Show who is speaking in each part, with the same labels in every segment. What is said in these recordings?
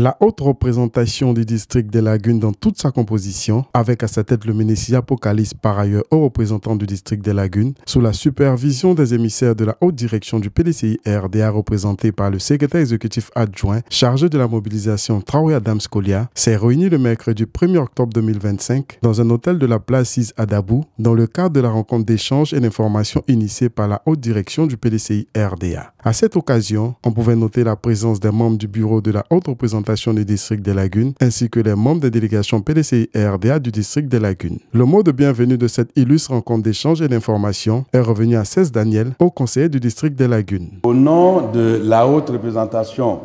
Speaker 1: La haute représentation du district des Lagunes dans toute sa composition, avec à sa tête le ministre Yapokalis, par ailleurs haut représentant du district des Lagunes, sous la supervision des émissaires de la haute direction du PDCI-RDA représenté par le secrétaire exécutif adjoint chargé de la mobilisation Traoré Adams Kolia, s'est réuni le mercredi 1er octobre 2025 dans un hôtel de la place 6 à Dabou dans le cadre de la rencontre d'échange et d'information initiée par la haute direction du PDCI-RDA. À cette occasion, on pouvait noter la présence des membres du bureau de la haute représentation du district des Lagunes ainsi que les membres des délégations PDCI-RDA du district des Lagunes. Le mot de bienvenue de cette illustre rencontre d'échange et d'information est revenu à Cès Daniel, haut conseiller du district des Lagunes.
Speaker 2: Au nom de la haute représentation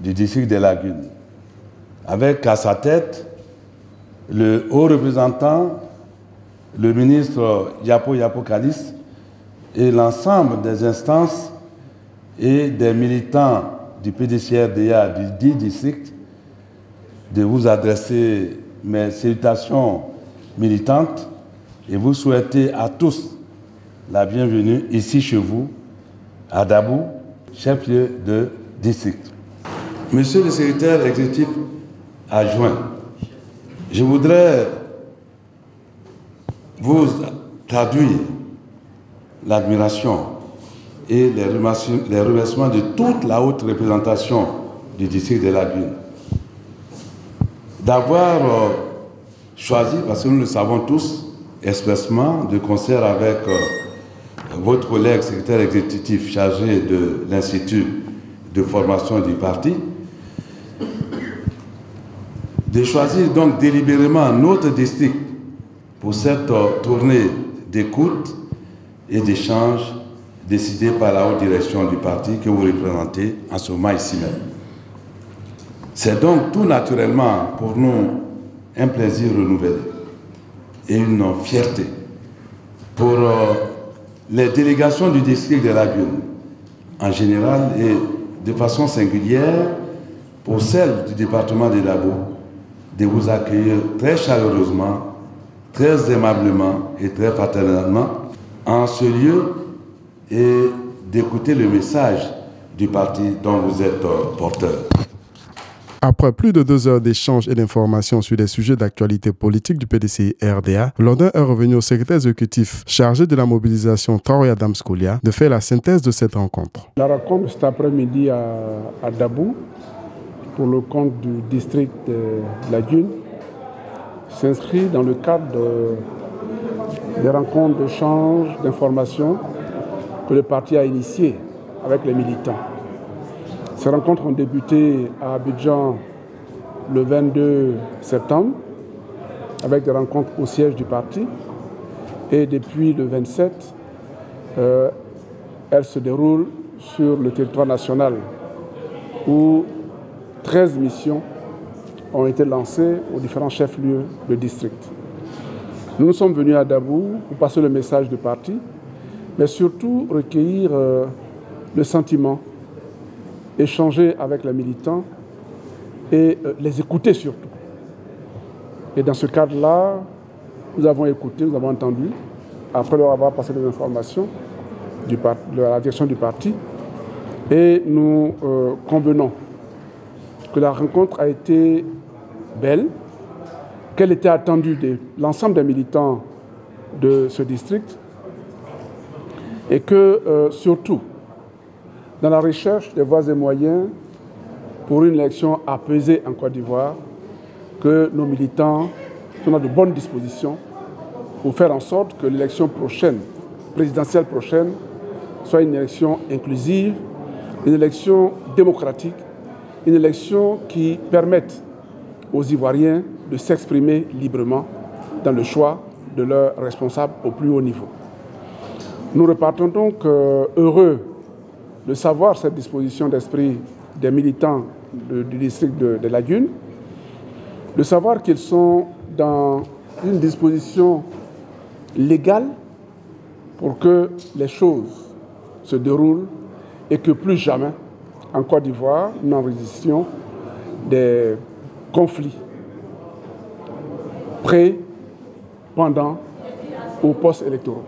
Speaker 2: du district des Lagunes, avec à sa tête le haut représentant, le ministre Yapokalis et l'ensemble des instances et des militants du PDCI-RDA du 10 district, de vous adresser mes salutations militantes et vous souhaiter à tous la bienvenue ici chez vous, à Dabou, chef-lieu de district. Monsieur le secrétaire exécutif adjoint, je voudrais vous traduire l'admiration et les remerciements de toute la haute représentation du district des Lagunes d'avoir choisi, parce que nous le savons tous, expressément, de concert avec votre collègue secrétaire exécutif chargé de l'Institut de formation du parti, de choisir donc délibérément notre district pour cette tournée d'écoute et d'échange décidée par la haute direction du parti que vous représentez en ce moment ici même. C'est donc tout naturellement pour nous un plaisir renouvelé et une fierté pour les délégations du district de Lagunes en général et de façon singulière pour celles du département de Dabou de vous accueillir très chaleureusement, très aimablement et très fraternellement en ce lieu et d'écouter le message du parti dont vous êtes porteur.
Speaker 1: Après plus de 2 heures d'échanges et d'informations sur des sujets d'actualité politique du PDCI-RDA, l'honneur est revenu au secrétaire exécutif chargé de la mobilisation Traoré Adams Kolia de faire la synthèse de cette rencontre.
Speaker 3: La rencontre cet après-midi à Dabou pour le compte du district de Lagunes s'inscrit dans le cadre des rencontres d'échange d'informations que le parti a initiées avec les militants. Ces rencontres ont débuté à Abidjan le 22 septembre avec des rencontres au siège du parti et depuis le 27, elles se déroulent sur le territoire national où 13 missions ont été lancées aux différents chefs-lieux de district. Nous sommes venus à Dabou pour passer le message du parti, mais surtout recueillir le sentiment, échanger avec les militants et les écouter surtout. Et dans ce cadre-là, nous avons écouté, nous avons entendu, après leur avoir passé des informations de la direction du parti, et nous convenons que la rencontre a été belle, qu'elle était attendue de l'ensemble des militants de ce district, et que surtout, dans la recherche des voies et moyens pour une élection apaisée en Côte d'Ivoire, que nos militants sont dans de bonnes dispositions pour faire en sorte que l'élection prochaine, présidentielle prochaine, soit une élection inclusive, une élection démocratique, une élection qui permette aux Ivoiriens de s'exprimer librement dans le choix de leurs responsables au plus haut niveau. Nous repartons donc heureux de savoir cette disposition d'esprit des militants du district de Lagunes, de savoir qu'ils sont dans une disposition légale pour que les choses se déroulent et que plus jamais, en Côte d'Ivoire, nous n'enregistrions des conflits pré, pendant ou post-électoraux.